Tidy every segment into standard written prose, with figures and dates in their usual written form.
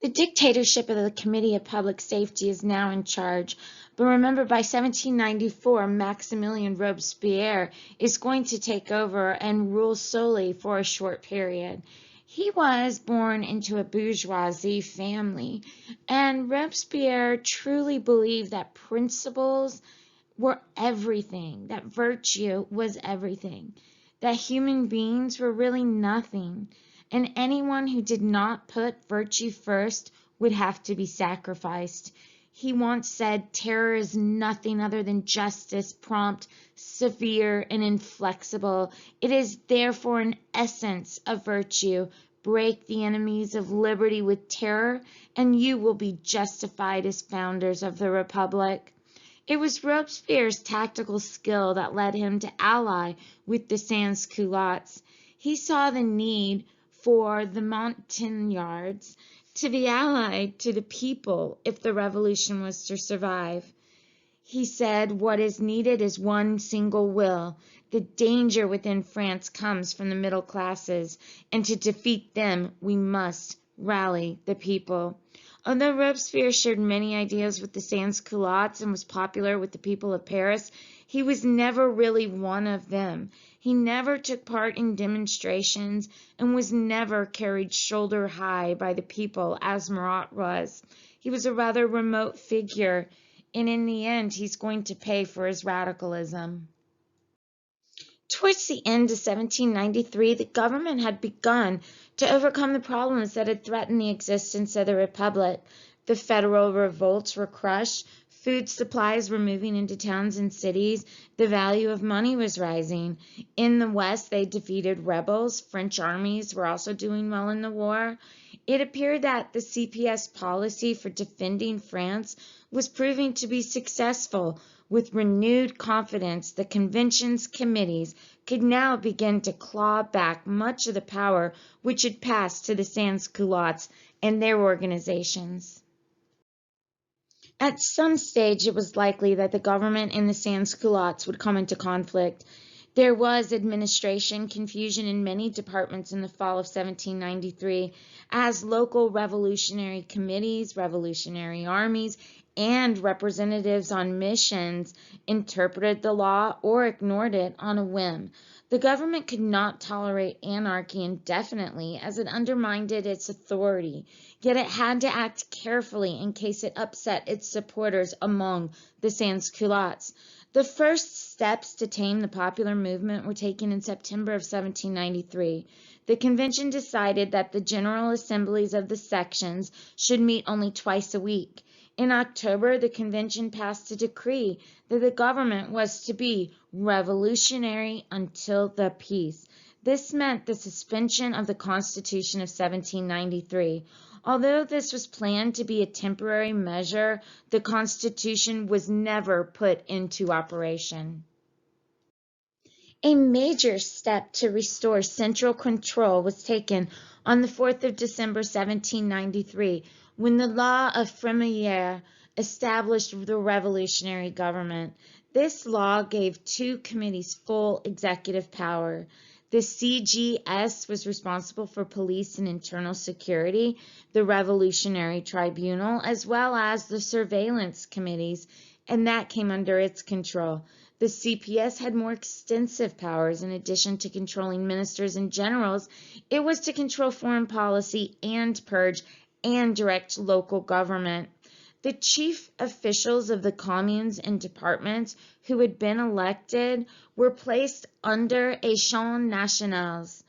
The dictatorship of the Committee of Public Safety is now in charge, but remember by 1794 Maximilien Robespierre is going to take over and rule solely for a short period. He was born into a bourgeoisie family, and Robespierre truly believed that principles were everything, that virtue was everything, that human beings were really nothing, and anyone who did not put virtue first would have to be sacrificed. He once said, "Terror is nothing other than justice, prompt, severe, and inflexible. It is therefore an essence of virtue. Break the enemies of liberty with terror, and you will be justified as founders of the Republic." It was Robespierre's tactical skill that led him to ally with the sans-culottes. He saw the need for the Montagnards to be allied to the people if the revolution was to survive. He said, "What is needed is one single will. The danger within France comes from the middle classes, and to defeat them we must rally the people." Although Robespierre shared many ideas with the sans-culottes and was popular with the people of Paris, he was never really one of them. He never took part in demonstrations and was never carried shoulder high by the people as Marat was. He was a rather remote figure, and in the end he's going to pay for his radicalism. Towards the end of 1793, the government had begun to overcome the problems that had threatened the existence of the Republic. The federal revolts were crushed, food supplies were moving into towns and cities, the value of money was rising. In the West, they defeated rebels. French armies were also doing well in the war. It appeared that the CPS policy for defending France was proving to be successful. With renewed confidence, the convention's committees could now begin to claw back much of the power which had passed to the sans-culottes and their organizations. At some stage, it was likely that the government and the sans-culottes would come into conflict. There was administration confusion in many departments in the fall of 1793, as local revolutionary committees, revolutionary armies, and representatives on missions interpreted the law or ignored it on a whim. The government could not tolerate anarchy indefinitely, as it undermined its authority, yet it had to act carefully in case it upset its supporters among the sans-culottes. The first steps to tame the popular movement were taken in September of 1793. The convention decided that the general assemblies of the sections should meet only twice a week. In October, the convention passed a decree that the government was to be revolutionary until the peace. This meant the suspension of the Constitution of 1793. Although this was planned to be a temporary measure, the Constitution was never put into operation. A major step to restore central control was taken on the 4th of December 1793, when the law of Frémilière established the revolutionary government. This law gave two committees full executive power. The CGS was responsible for police and internal security, the Revolutionary Tribunal, as well as the surveillance committees, and that came under its control. The CPS had more extensive powers. In addition to controlling ministers and generals, it was to control foreign policy and purge and direct local government. The chief officials of the communes and departments who had been elected were placed under échelons nationaux.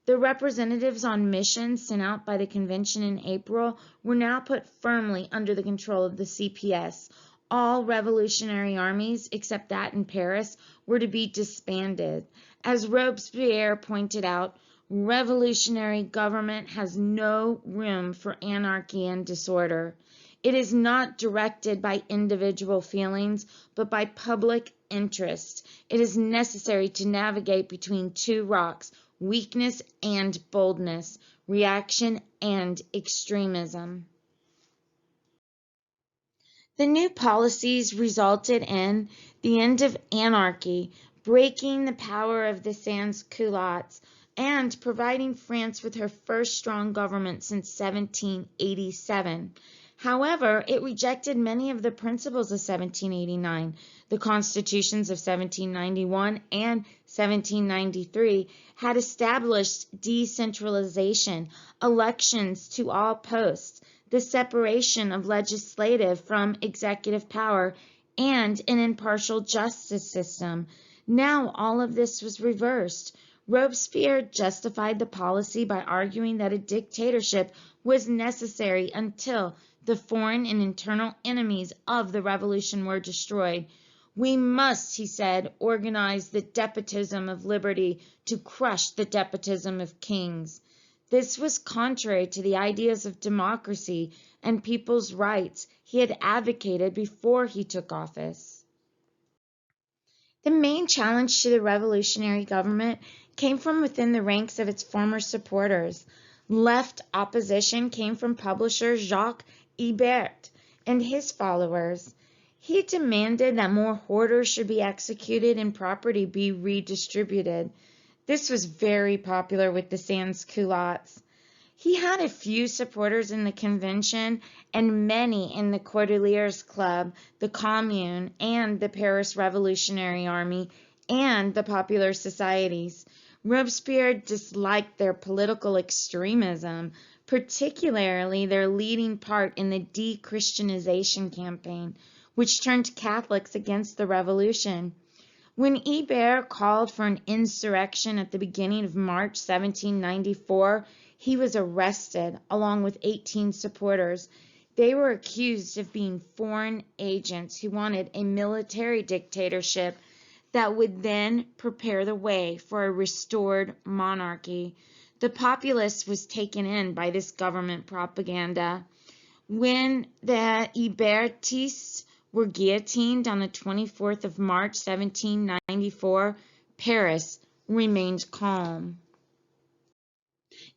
The representatives on missions sent out by the convention in April were now put firmly under the control of the CPS. All revolutionary armies, except that in Paris, were to be disbanded. As Robespierre pointed out, revolutionary government has no room for anarchy and disorder. It is not directed by individual feelings, but by public interest. It is necessary to navigate between two rocks, weakness and boldness, reaction and extremism. The new policies resulted in the end of anarchy, breaking the power of the sans-culottes, and providing France with her first strong government since 1787. However, it rejected many of the principles of 1789. The constitutions of 1791 and 1793 had established decentralization, elections to all posts, the separation of legislative from executive power, and an impartial justice system. Now all of this was reversed. Robespierre justified the policy by arguing that a dictatorship was necessary until the foreign and internal enemies of the revolution were destroyed. We must, he said, organize the despotism of liberty to crush the despotism of kings. This was contrary to the ideas of democracy and people's rights he had advocated before he took office. The main challenge to the revolutionary government came from within the ranks of its former supporters. Left opposition came from publisher Jacques Ibert and his followers. He demanded that more hoarders should be executed and property be redistributed. This was very popular with the sans-culottes. He had a few supporters in the convention and many in the Cordeliers Club, the Commune, and the Paris Revolutionary Army, and the popular societies. Robespierre disliked their political extremism, particularly their leading part in the de-Christianization campaign, which turned Catholics against the revolution. When Ibert called for an insurrection at the beginning of March 1794, he was arrested along with 18 supporters. They were accused of being foreign agents who wanted a military dictatorship that would then prepare the way for a restored monarchy. The populace was taken in by this government propaganda. When the Hébertists were guillotined on the 24th of March 1794, Paris remained calm.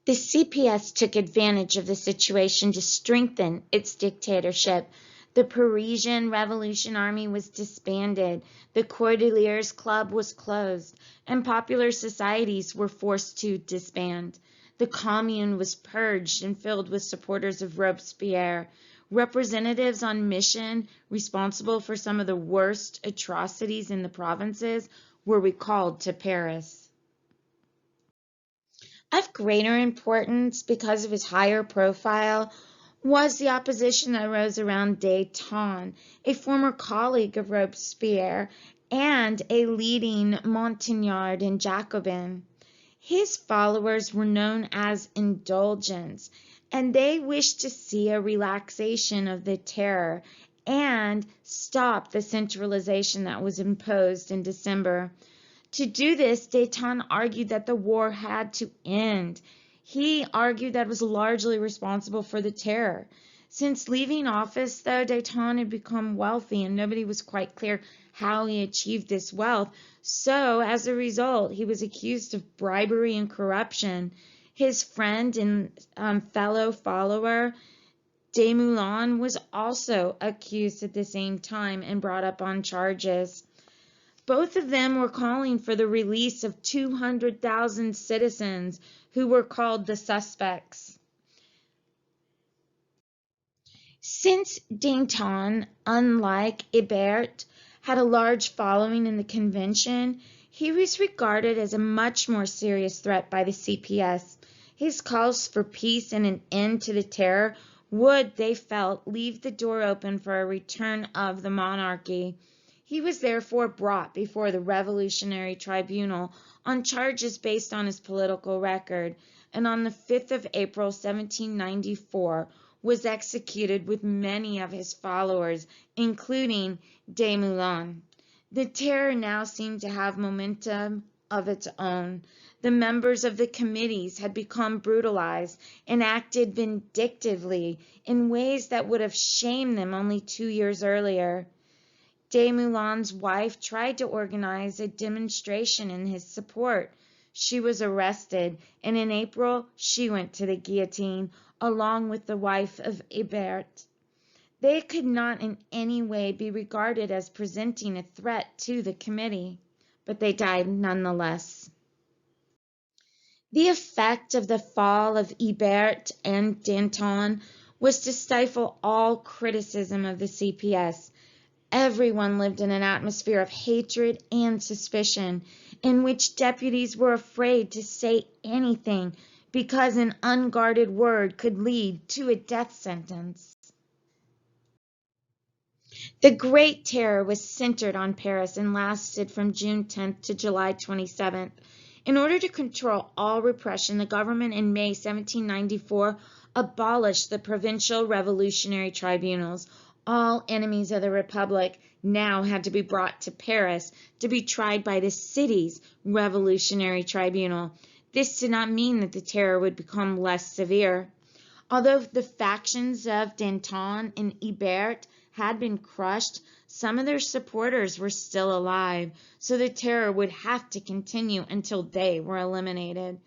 The CPS took advantage of the situation to strengthen its dictatorship. The Parisian Revolution Army was disbanded, the Cordeliers Club was closed, and popular societies were forced to disband. The Commune was purged and filled with supporters of Robespierre. Representatives on mission responsible for some of the worst atrocities in the provinces were recalled to Paris. Of greater importance, because of his higher profile, was the opposition that rose around Danton, a former colleague of Robespierre and a leading Montagnard and Jacobin. His followers were known as indulgents, and they wished to see a relaxation of the terror and stop the centralization that was imposed in December. To do this, Danton argued that the war had to end. He argued that it was largely responsible for the terror. Since leaving office, though, Danton had become wealthy and nobody was quite clear how he achieved this wealth. So, as a result, he was accused of bribery and corruption. His friend and fellow follower, Desmoulins, was also accused at the same time and brought up on charges. Both of them were calling for the release of 200,000 citizens who were called the suspects. Since Danton, unlike Ibert, had a large following in the convention, he was regarded as a much more serious threat by the CPS. His calls for peace and an end to the terror would, they felt, leave the door open for a return of the monarchy. He was therefore brought before the Revolutionary Tribunal on charges based on his political record, and on the 5th of April 1794 was executed with many of his followers, including Desmoulins. The terror now seemed to have momentum of its own. The members of the committees had become brutalized and acted vindictively in ways that would have shamed them only 2 years earlier. Desmoulins' wife tried to organize a demonstration in his support. She was arrested, and in April she went to the guillotine, along with the wife of Ibert. They could not in any way be regarded as presenting a threat to the committee, but they died nonetheless. The effect of the fall of Ibert and Danton was to stifle all criticism of the CPS. Everyone lived in an atmosphere of hatred and suspicion, in which deputies were afraid to say anything because an unguarded word could lead to a death sentence. The Great Terror was centered on Paris and lasted from June 10th to July 27th. In order to control all repression, the government in May 1794 abolished the provincial revolutionary tribunals. All enemies of the Republic now had to be brought to Paris to be tried by the city's revolutionary tribunal. This did not mean that the terror would become less severe. Although the factions of Danton and Ibert had been crushed, some of their supporters were still alive, so the terror would have to continue until they were eliminated.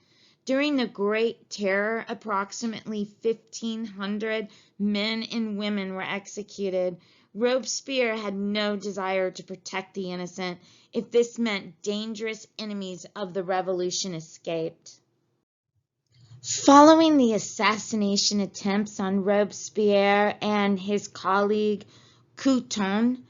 During the Great Terror, approximately 1,500 men and women were executed. Robespierre had no desire to protect the innocent if this meant dangerous enemies of the revolution escaped. Following the assassination attempts on Robespierre and his colleague Couthon,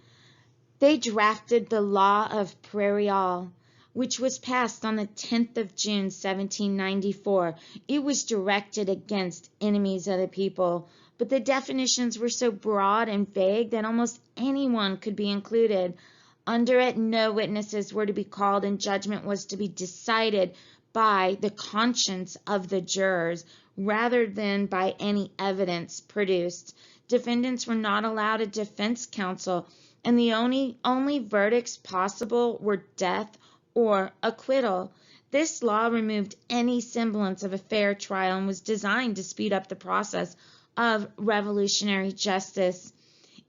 they drafted the Law of Prairial, which was passed on the 10th of June 1794. It was directed against enemies of the people, but the definitions were so broad and vague that almost anyone could be included. Under it, no witnesses were to be called, and judgment was to be decided by the conscience of the jurors rather than by any evidence produced. Defendants were not allowed a defense counsel, and the only verdicts possible were death or acquittal. This law removed any semblance of a fair trial and was designed to speed up the process of revolutionary justice.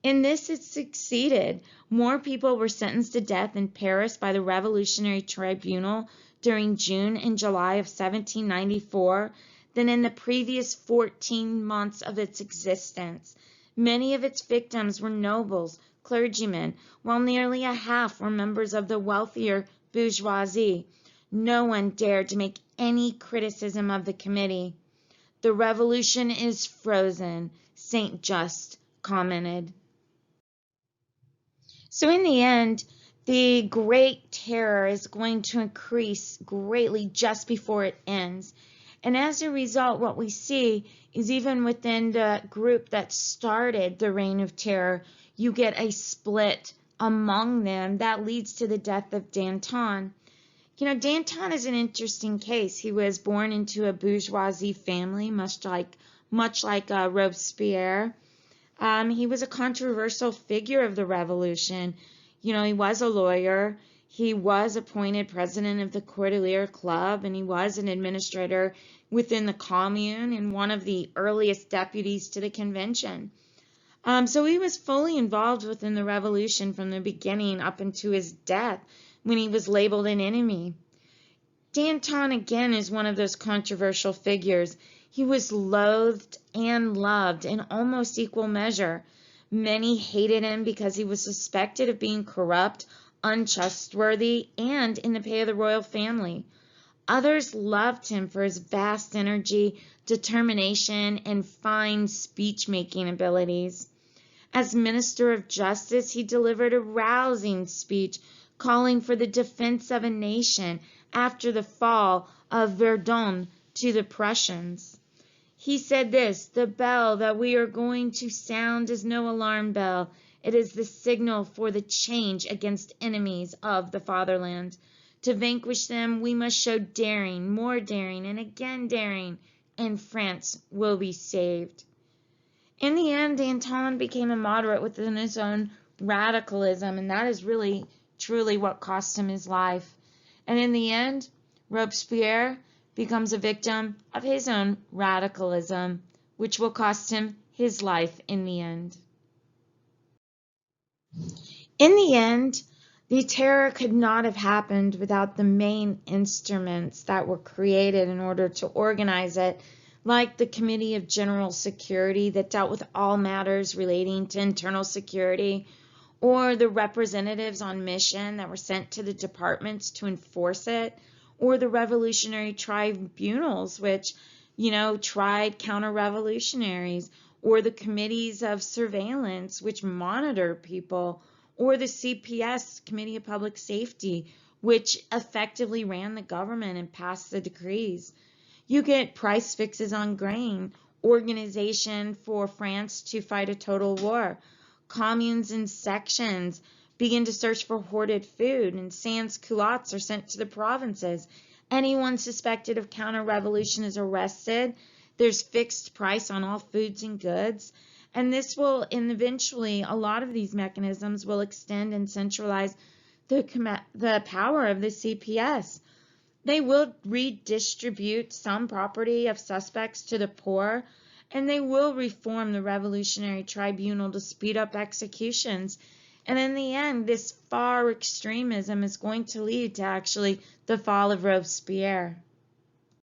In this, it succeeded. More people were sentenced to death in Paris by the Revolutionary Tribunal during June and July of 1794 than in the previous 14 months of its existence. Many of its victims were nobles, clergymen, while nearly a half were members of the wealthier bourgeoisie. No one dared to make any criticism of the committee. "The revolution is frozen," Saint Just commented. So in the end, the Great Terror is going to increase greatly just before it ends. And as a result, what we see is even within the group that started the Reign of Terror, you get a split among them that leads to the death of Danton. You know, Danton is an interesting case. He was born into a bourgeoisie family, much like Robespierre. He was a controversial figure of the revolution. You know, he was a lawyer. He was appointed president of the Cordelier Club, and he was an administrator within the Commune and one of the earliest deputies to the convention. So he was fully involved within the revolution from the beginning up into his death when he was labeled an enemy. Danton, again, is one of those controversial figures. He was loathed and loved in almost equal measure. Many hated him because he was suspected of being corrupt, untrustworthy, and in the pay of the royal family. Others loved him for his vast energy, determination, and fine speech-making abilities. As Minister of Justice, he delivered a rousing speech calling for the defense of a nation after the fall of Verdun to the Prussians. He said this: "The bell that we are going to sound is no alarm bell. It is the signal for the change against enemies of the fatherland. To vanquish them, we must show daring, more daring, and again daring, and France will be saved." In the end, Danton became a moderate within his own radicalism, and that is really, truly what cost him his life. And in the end, Robespierre becomes a victim of his own radicalism, which will cost him his life in the end. In the end, the terror could not have happened without the main instruments that were created in order to organize it, like the Committee of General Security that dealt with all matters relating to internal security, or the representatives on mission that were sent to the departments to enforce it, or the revolutionary tribunals, which, tried counter-revolutionaries, or the committees of surveillance, which monitor people, or the CPS, Committee of Public Safety, which effectively ran the government and passed the decrees. You get price fixes on grain, Organization for France to fight a total war. Communes and sections begin to search for hoarded food, and sans-culottes are sent to the provinces. Anyone suspected of counter-revolution is arrested. There's fixed price on all foods and goods. And eventually, a lot of these mechanisms will extend and centralize the power of the CPS. They will redistribute some property of suspects to the poor, and they will reform the Revolutionary Tribunal to speed up executions. And in the end, this far extremism is going to lead to actually the fall of Robespierre.